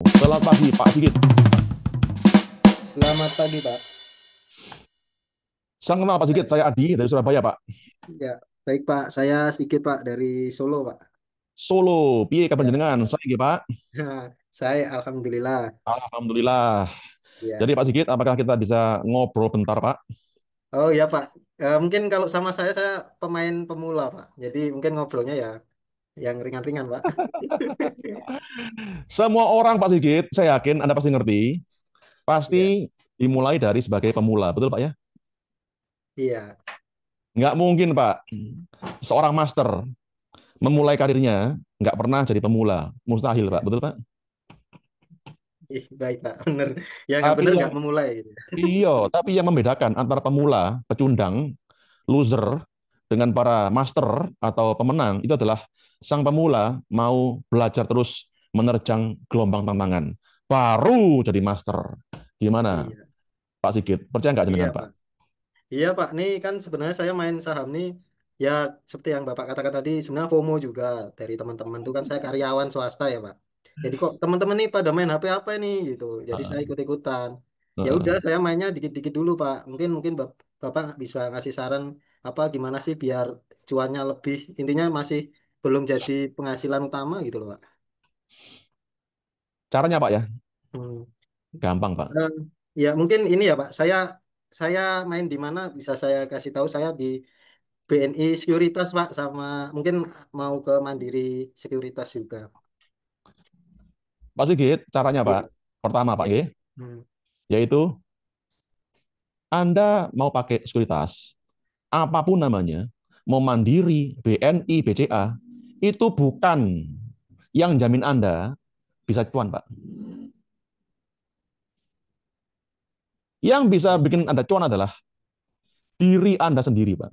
Selamat pagi, Pak Sigit. Selamat pagi, Pak. Salam kenal, Pak Sigit. Eh, Saya Adi dari Surabaya, Pak. Ya, baik Pak. Saya Sigit Pak dari Solo, Pak. Solo, piye kapan Ya, jenengan? Saya iki, Pak. saya Alhamdulillah. Alhamdulillah. Jadi, Ya. Pak Sigit, apakah kita bisa ngobrol bentar, Pak? Oh ya Pak. Mungkin kalau sama saya pemain pemula, Pak. Jadi mungkin ngobrolnya ya yang ringan-ringan, Pak. Semua orang, Pak Sigit, saya yakin Anda pasti ngerti, Iya, pasti dimulai dari sebagai pemula. Betul, Pak ya? iya. Nggak mungkin, Pak. Seorang master memulai karirnya nggak pernah jadi pemula. Mustahil, Pak. Iya. Betul, Pak? Baik Pak. Bener. Ya nggak Tapi bener yang nggak memulai gitu. tapi yang membedakan antara pemula, pecundang, loser dengan para master atau pemenang itu adalah sang pemula mau belajar terus menerjang gelombang tantangan baru jadi master. Gimana Iya. Pak Sigit? Percaya nggak Iya dengan Pak? Pak. Iya Pak. Nih kan sebenarnya saya main saham nih. Ya seperti yang Bapak katakan tadi, sebenarnya FOMO juga dari teman-teman tuh kan saya karyawan swasta ya Pak. Jadi kok teman-teman nih pada main HP apa nih gitu. Jadi saya ikut-ikutan. Ya udah saya mainnya dikit-dikit dulu Pak. Mungkin mungkin Bapak bisa ngasih saran apa gimana sih biar cuannya lebih. Intinya masih belum jadi penghasilan utama gitu loh Pak. Caranya Pak ya, Hmm. gampang Pak. Eh, ya mungkin ini ya Pak. Saya main di mana bisa saya kasih tahu saya di BNI Sekuritas Pak sama mungkin mau ke Mandiri Sekuritas juga. Pak Sigit, caranya Pak. Iya, Pertama Pak, iya. ya, Hmm. yaitu Anda mau pakai sekuritas, apapun namanya, mau Mandiri, BNI, BCA, itu bukan yang jamin Anda bisa cuan, Pak. Yang bisa bikin Anda cuan adalah diri Anda sendiri, Pak.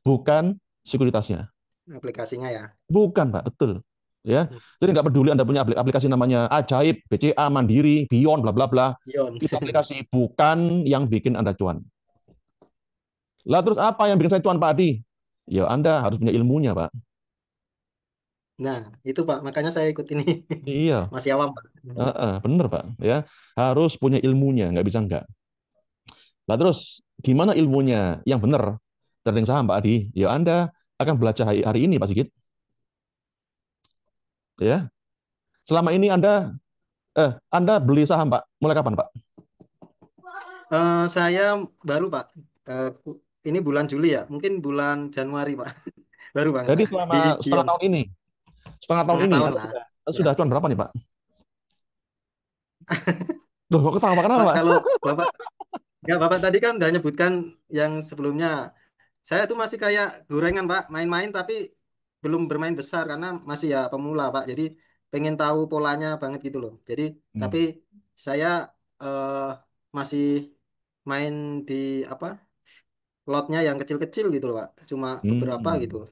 Bukan sekuritasnya. Aplikasinya ya. Bukan, Pak. Betul. Ya. Hmm. Jadi nggak peduli Anda punya aplikasi namanya Ajaib, BCA, Mandiri, Beyond, bla bla bla. Ion. Itu aplikasi bukan yang bikin Anda cuan. Lah terus apa yang bikin saya cuan, Pak Adi? Ya Anda harus punya ilmunya, Pak. Nah, itu Pak, makanya saya ikut ini. Iya, Masih awam, Pak. Hmm. bener, Pak. Ya, harus punya ilmunya, nggak bisa nggak. Lah terus gimana ilmunya yang benar trading saham, Pak Adi? Ya Anda akan belajar hari ini, Pak Sigit. Ya, selama ini Anda beli saham, Pak. Mulai kapan, Pak? Saya baru Pak, ini bulan Juli ya, mungkin bulan Januari Pak. Baru banget Jadi Pak. Di selama setengah Gions. tahun ini, Setengah tahun Anda lah. Ya. sudah cuan berapa nih, Pak? Loh, kok ketawa kenapa, Pak, Pak? kalau Bapak, ya Bapak tadi kan udah nyebutkan yang sebelumnya. Saya tuh masih kayak gorengan Pak, main-main tapi belum bermain besar karena masih ya pemula Pak. Jadi pengen tahu polanya banget gitu loh. Jadi tapi Hmm. saya eh, masih main di apa lotnya yang kecil-kecil gitu loh Pak. Cuma beberapa gitu. Hmm.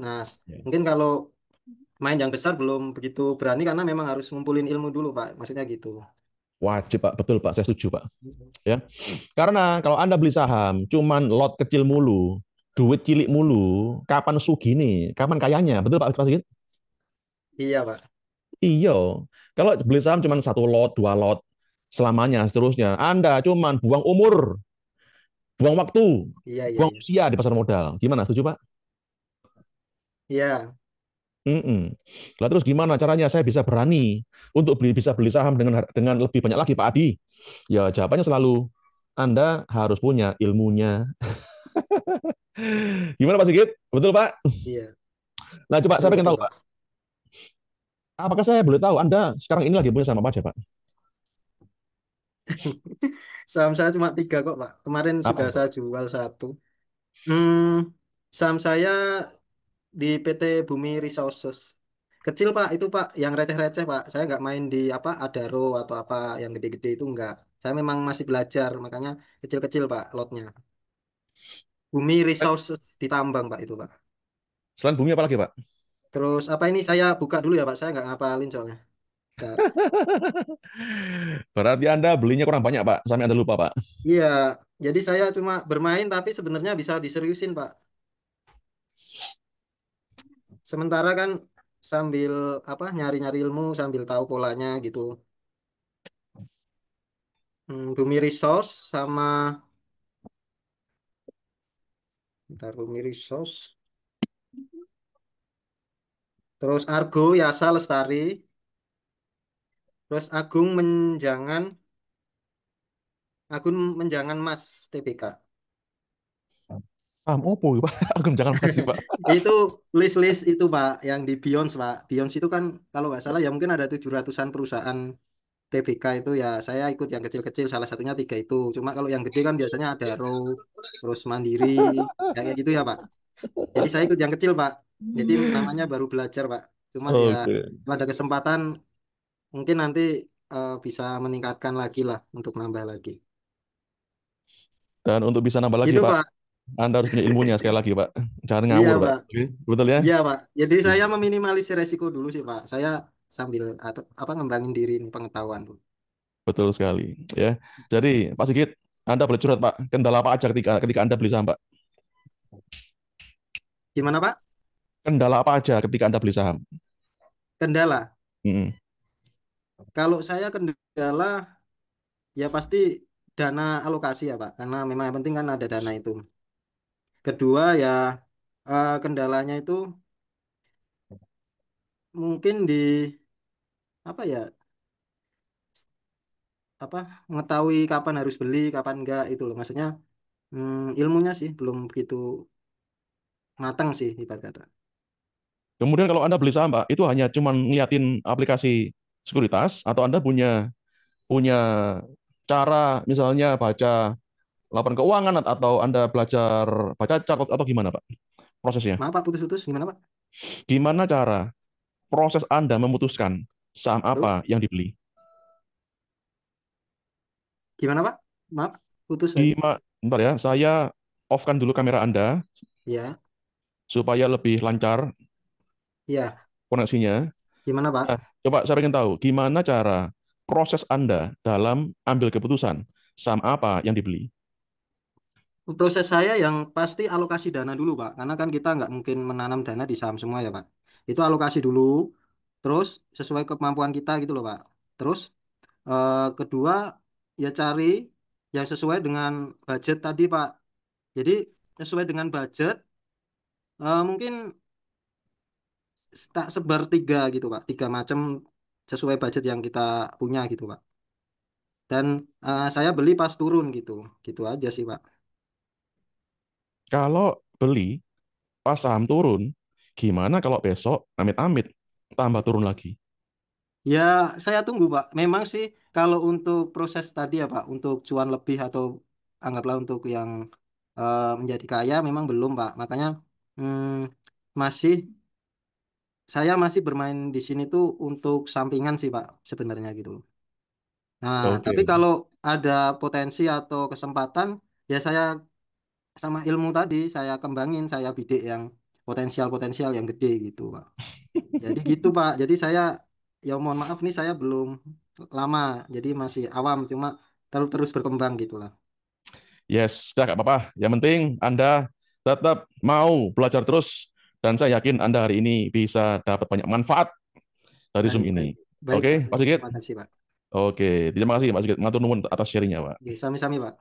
Nah, Ya. mungkin kalau main yang besar belum begitu berani karena memang harus ngumpulin ilmu dulu Pak. Maksudnya gitu. Wajib, Pak. Betul, Pak. Saya setuju, Pak. Ya. Karena kalau Anda beli saham cuman lot kecil mulu, duit cilik mulu, kapan sugi nih? Kapan kayanya? Betul, Pak Sigit? Iya Pak. Iya. Kalau beli saham cuma satu lot, dua lot, selamanya, seterusnya. Anda cuman buang umur, buang waktu, Iya iya buang iya. usia di pasar modal. Gimana? Setuju, Pak? Iya. Mm-mm. Lah terus gimana caranya saya bisa berani untuk bisa beli saham dengan lebih banyak lagi, Pak Adi? Ya jawabannya selalu Anda harus punya ilmunya. Gimana, Pak Sigit? Betul, Pak? Iya. Nah, coba Betul saya pengen betul tahu, Pak. Pak. Apakah saya boleh tahu Anda sekarang ini lagi punya saham apa aja, Pak? Saham saya cuma tiga kok Pak. Kemarin Apa sudah itu, saya Pak? jual satu. Hmm, saham saya di PT Bumi Resources. Kecil Pak, itu Pak, yang receh-receh Pak. Saya nggak main di apa Adaro atau apa yang gede-gede itu nggak. Saya memang masih belajar, makanya kecil-kecil Pak lotnya. Bumi Resources di Tambang Pak itu Pak. Selain bumi apa lagi, Pak? Terus apa ini saya buka dulu ya Pak, saya nggak ngapalin soalnya. Bentar. Berarti Anda belinya kurang banyak, Pak. Sampai Anda lupa, Pak. Iya, jadi saya cuma bermain tapi sebenarnya bisa diseriusin Pak. Sementara kan sambil apa nyari-nyari ilmu sambil tahu polanya gitu. Bumi Resource sama bentar, Bumi Resource. Terus Argo Yasa Lestari. Terus Agung Menjangan Mas TBK. Opo, Pak. Aku jangan masih, Pak. Itu list-list itu Pak yang di Beyond Pak. Beyond itu kan kalau nggak salah ya mungkin ada 700-an perusahaan TBK itu ya saya ikut yang kecil-kecil salah satunya tiga itu. Cuma kalau yang gede kan biasanya ada Row, terus Mandiri, ya kayak gitu ya Pak. Jadi saya ikut yang kecil Pak. Jadi namanya baru belajar Pak. Cuma ya Oke. kalau ada kesempatan mungkin nanti bisa meningkatkan lagi lah untuk nambah lagi. Dan untuk bisa nambah lagi, Gitu Pak, Pak. Anda harus punya ilmunya sekali lagi, Pak. Jangan Iya ngawur, Pak. Pak. Oke, betul ya? Iya Pak. Jadi Oke. saya meminimalisir resiko dulu sih Pak. Saya sambil atau apa ngembangin diri ini pengetahuan dulu. Betul sekali, ya. Jadi, Pak Sigit, Anda boleh curhat, Pak. Kendala apa aja ketika ketika Anda beli saham, Pak? Gimana Pak? Kendala apa aja ketika Anda beli saham? Kendala. Mm-mm. Kalau saya kendala ya pasti dana alokasi ya Pak. Karena memang yang penting kan ada dana itu. Kedua ya kendalanya itu mungkin di apa ya apa mengetahui kapan harus beli, kapan enggak itu loh. Maksudnya ilmunya sih belum begitu matang sih ibarat kata. Kemudian kalau Anda beli saham, Pak, itu hanya cuman ngeliatin aplikasi sekuritas atau Anda punya punya cara misalnya baca laporan keuangan atau Anda belajar baca chart atau gimana, Pak? Prosesnya. Maaf Pak putus-putus gimana Pak? Gimana cara proses Anda memutuskan saham Halo? apa yang dibeli? Gimana Pak? Maaf putus tadi. Gimana? Bentar ya, saya off-kan dulu kamera Anda Ya, supaya lebih lancar ya. koneksinya. Gimana Nah, Pak? coba saya ingin tahu, gimana cara proses Anda dalam ambil keputusan saham apa yang dibeli? Proses saya yang pasti alokasi dana dulu Pak. Karena kan kita nggak mungkin menanam dana di saham semua ya Pak. Itu alokasi dulu. Terus sesuai kemampuan kita gitu loh Pak. Terus kedua ya cari yang sesuai dengan budget tadi Pak. Jadi sesuai dengan budget mungkin tak sebar tiga gitu Pak. Tiga macam sesuai budget yang kita punya gitu Pak. Dan saya beli pas turun gitu. Gitu aja sih Pak. Kalau beli pas saham turun, gimana kalau besok amit-amit tambah turun lagi? Ya, saya tunggu, Pak. Memang sih kalau untuk proses tadi ya, Pak, untuk cuan lebih atau anggaplah untuk yang menjadi kaya memang belum, Pak. Makanya hmm, masih saya masih bermain di sini tuh untuk sampingan sih, Pak, sebenarnya gitu loh. Nah, Oke. tapi kalau ada potensi atau kesempatan, ya saya sama ilmu tadi saya kembangin, saya bidik yang potensial-potensial yang gede gitu, Pak. Jadi gitu Pak. Jadi saya ya mohon maaf nih saya belum lama. Jadi masih awam cuma terus berkembang gitulah. Yes, ya nggak apa-apa. Yang penting Anda tetap mau belajar terus dan saya yakin Anda hari ini bisa dapat banyak manfaat dari Zoom Baik, baik. ini. Baik Pak. Oke, Pak Sigit? Terima kasih Pak. Oke, terima kasih Pak Sigit. Matur nuwun atas sharingnya, Pak. Oke, sami-sami Pak.